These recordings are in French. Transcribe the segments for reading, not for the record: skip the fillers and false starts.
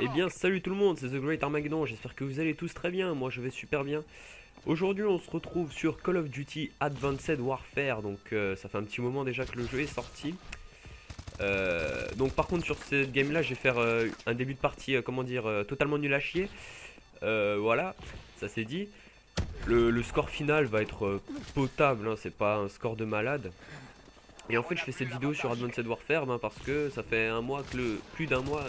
Eh bien salut tout le monde, c'est The Great Armageddon, j'espère que vous allez tous très bien, moi je vais super bien. Aujourd'hui on se retrouve sur Call of Duty Advanced Warfare, donc ça fait un petit moment déjà que le jeu est sorti. Donc par contre sur cette game là je vais faire un début de partie, comment dire, totalement nul à chier. Voilà, ça c'est dit. Le score final va être potable, hein, c'est pas un score de malade. Et en fait je fais cette vidéo sur Advanced Warfare parce que ça fait plus d'un mois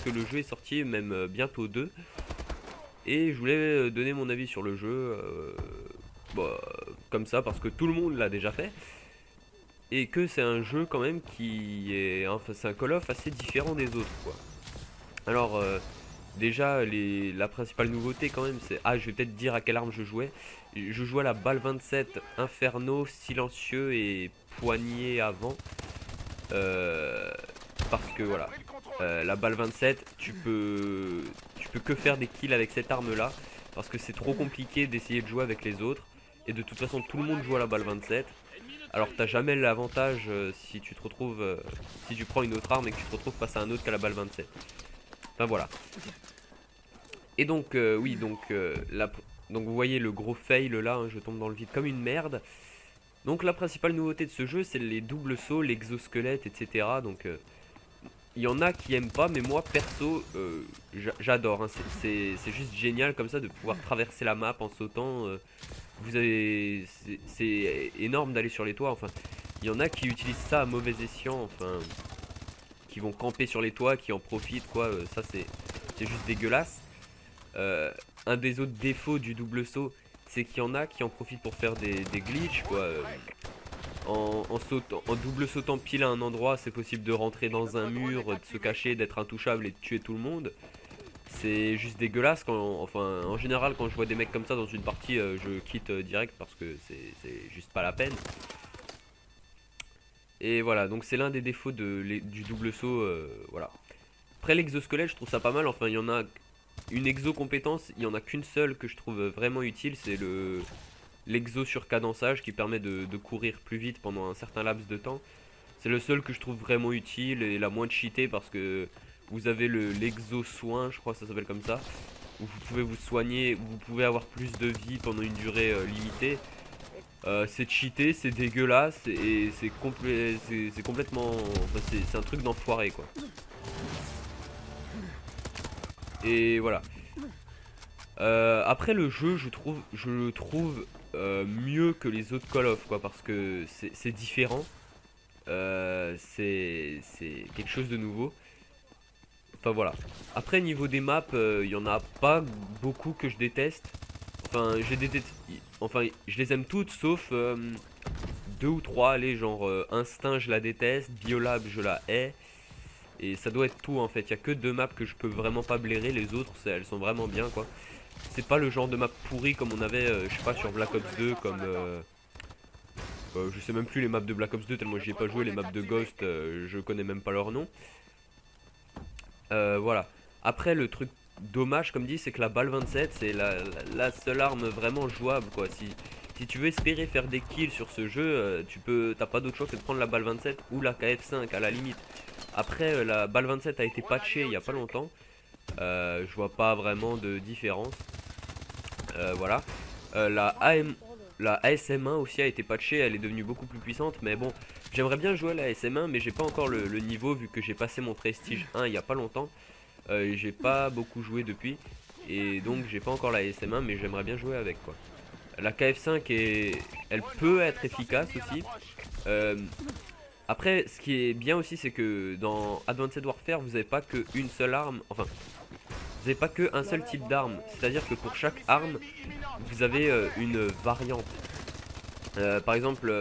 que le jeu est sorti, même bientôt deux. Et je voulais donner mon avis sur le jeu, bah, comme ça parce que tout le monde l'a déjà fait. Et que c'est un jeu quand même qui est, enfin c'est un Call of assez différent des autres quoi. Alors déjà la principale nouveauté quand même c'est, je vais peut-être dire à quelle arme je jouais. Je jouais à la balle 27 Inferno, silencieux et poignée avant. Parce que voilà, la balle 27 tu peux que faire des kills avec cette arme là. Parce que c'est trop compliqué d'essayer de jouer avec les autres. Et de toute façon tout le monde joue à la balle 27. Alors t'as jamais l'avantage si tu te retrouves, si tu prends une autre arme et que tu te retrouves face à un autre qu'à la balle 27. Enfin voilà. Et donc oui, donc vous voyez le gros fail là, hein, je tombe dans le vide comme une merde. Donc la principale nouveauté de ce jeu c'est les doubles sauts, l'exosquelette, etc. Donc il y en a qui aiment pas, mais moi perso j'adore, hein. C'est juste génial comme ça de pouvoir traverser la map en sautant. C'est énorme d'aller sur les toits. Enfin, il y en a qui utilisent ça à mauvais escient, enfin, qui vont camper sur les toits, qui en profitent quoi. Ça c'est juste dégueulasse. Un des autres défauts du double saut, c'est qu'il y en a qui en profitent pour faire des glitches quoi. En double sautant pile à un endroit, c'est possible de rentrer dans un mur, de se cacher, d'être intouchable et de tuer tout le monde. C'est juste dégueulasse enfin en général quand je vois des mecs comme ça dans une partie, je quitte direct parce que c'est juste pas la peine. Et voilà, donc c'est l'un des défauts du double saut, voilà. Après l'exosquelette, je trouve ça pas mal, enfin il y en a une exo compétence, il y en a qu'une seule que je trouve vraiment utile, c'est l'exo sur cadençage qui permet de courir plus vite pendant un certain laps de temps. C'est le seul que je trouve vraiment utile et la moins cheatée parce que vous avez l'exo soin, je crois que ça s'appelle comme ça, où vous pouvez vous soigner, vous pouvez avoir plus de vie pendant une durée limitée. C'est cheaté, c'est dégueulasse et c'est complètement, enfin, c'est un truc d'enfoiré quoi. Et voilà. Après le jeu, je le trouve mieux que les autres Call of quoi, parce que c'est différent. C'est quelque chose de nouveau. Enfin voilà. Après niveau des maps, il y en a pas beaucoup que je déteste. Enfin je les aime toutes sauf deux ou trois. Allez, genre Instinct je la déteste, Biolab je la hais. Et ça doit être tout en fait. Il y a que deux maps que je peux vraiment pas blairer. Les autres elles sont vraiment bien quoi. C'est pas le genre de map pourri comme on avait, je sais pas, sur Black Ops 2, comme je sais même plus les maps de Black Ops 2 tellement j'y ai pas joué. Les maps de Ghost, je connais même pas leur nom. Voilà. Après le truc dommage comme dit, c'est que la balle 27 c'est la seule arme vraiment jouable quoi. Si tu veux espérer faire des kills sur ce jeu, t'as pas d'autre choix que de prendre la balle 27 ou la KF5 à la limite. Après la balle 27 a été patchée il y a pas longtemps. Je vois pas vraiment de différence. Voilà. La ASM1 aussi a été patchée, elle est devenue beaucoup plus puissante. Mais bon, j'aimerais bien jouer à la ASM1, mais j'ai pas encore le niveau vu que j'ai passé mon Prestige 1 il y a pas longtemps. J'ai pas beaucoup joué depuis. Et donc j'ai pas encore la ASM1, mais j'aimerais bien jouer avec quoi. La KF5 elle peut être efficace aussi. Après, ce qui est bien aussi, c'est que dans Advanced Warfare, vous n'avez pas qu'une seule arme. Enfin, vous n'avez pas qu'un seul type d'arme. C'est-à-dire que pour chaque arme, vous avez une variante. Par exemple,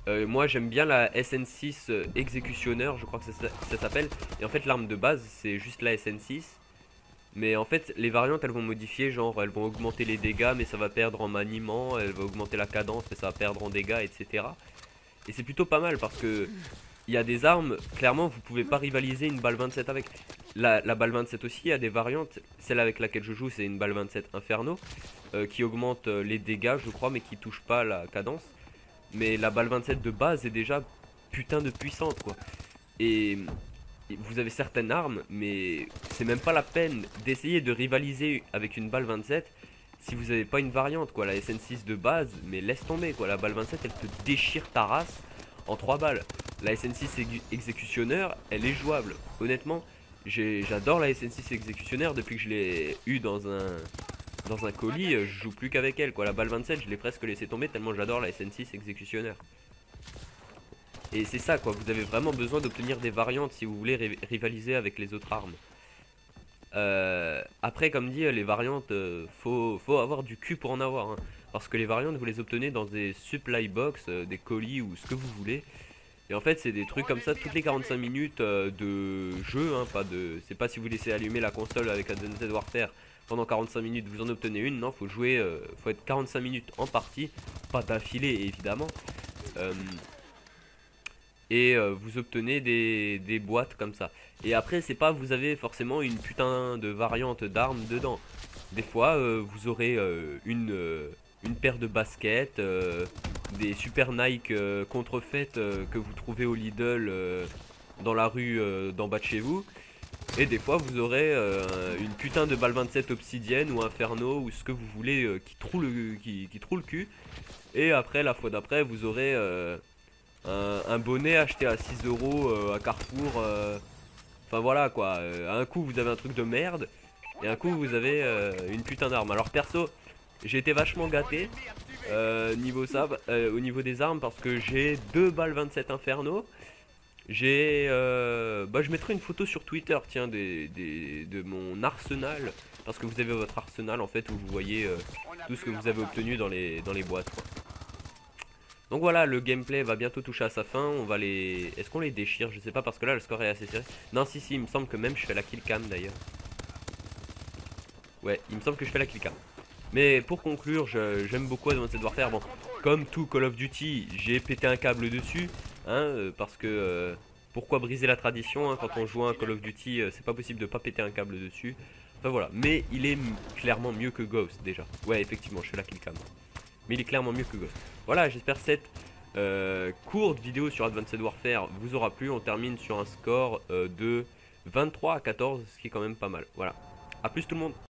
moi j'aime bien la SN6 Exécutionneur, je crois que ça s'appelle. Et en fait, l'arme de base, c'est juste la SN6. Mais en fait, les variantes, elles vont modifier, genre elles vont augmenter les dégâts, mais ça va perdre en maniement. Elles vont augmenter la cadence, mais ça va perdre en dégâts, etc. Et c'est plutôt pas mal parce que il y a des armes, clairement vous pouvez pas rivaliser une balle 27 avec. La balle 27 aussi, il y a des variantes. Celle avec laquelle je joue, c'est une balle 27 Inferno qui augmente les dégâts, je crois, mais qui touche pas la cadence. Mais la balle 27 de base est déjà putain de puissante quoi. Et vous avez certaines armes, mais c'est même pas la peine d'essayer de rivaliser avec une balle 27 si vous n'avez pas une variante, quoi. La SN6 de base, mais laisse tomber, quoi. La balle 27, elle te déchire ta race en 3 balles. La SN6 exécutionneur, elle est jouable. Honnêtement, j'adore la SN6 exécutionnaire depuis que je l'ai eu dans un colis. Je joue plus qu'avec elle, quoi. La balle 27, je l'ai presque laissé tomber tellement j'adore la SN6 exécutionnaire. Et c'est ça, quoi. Vous avez vraiment besoin d'obtenir des variantes si vous voulez rivaliser avec les autres armes. Après, comme dit, les variantes, faut avoir du cul pour en avoir, hein. Parce que les variantes, vous les obtenez dans des supply box, des colis ou ce que vous voulez. Et en fait, c'est des trucs comme ça toutes les 45 minutes de jeu, hein, c'est pas si vous laissez allumer la console avec Advanced Warfare pendant 45 minutes, vous en obtenez une. Non, faut jouer, faut être 45 minutes en partie, pas d'affilée évidemment. Vous obtenez des boîtes comme ça. Et après, c'est pas vous avez forcément une putain de variante d'armes dedans. Des fois, vous aurez une paire de baskets, des super Nike contrefaites que vous trouvez au Lidl dans la rue d'en bas de chez vous. Et des fois, vous aurez une putain de balle 27 obsidienne ou inferno ou ce que vous voulez qui trouve le cul. Et après, la fois d'après, vous aurez un bonnet acheté à 6 € à Carrefour. Enfin voilà quoi. Un coup, vous avez un truc de merde. Et un coup, vous avez une putain d'arme. Alors perso, j'ai été vachement gâté au niveau des armes parce que j'ai 2 balles 27 Inferno. Je mettrai une photo sur Twitter, tiens, de mon arsenal. Parce que vous avez votre arsenal en fait où vous voyez tout ce que vous avez obtenu dans les boîtes, quoi. Donc voilà, le gameplay va bientôt toucher à sa fin. Est-ce qu'on les déchire? Je sais pas parce que là le score est assez serré. Non, si, il me semble que même je fais la kill cam d'ailleurs. Ouais, il me semble que je fais la kill cam. Mais pour conclure, j'aime beaucoup Advanced Warfare. Bon, comme tout Call of Duty, j'ai pété un câble dessus, hein, parce que pourquoi briser la tradition, hein, quand on joue à un Call of Duty, c'est pas possible de pas péter un câble dessus. Enfin voilà, mais il est clairement mieux que Ghost déjà. Ouais, effectivement, je fais la kill cam. Mais il est clairement mieux que Ghost. Voilà, j'espère que cette courte vidéo sur Advanced Warfare vous aura plu. On termine sur un score de 23 à 14, ce qui est quand même pas mal. Voilà, à plus tout le monde.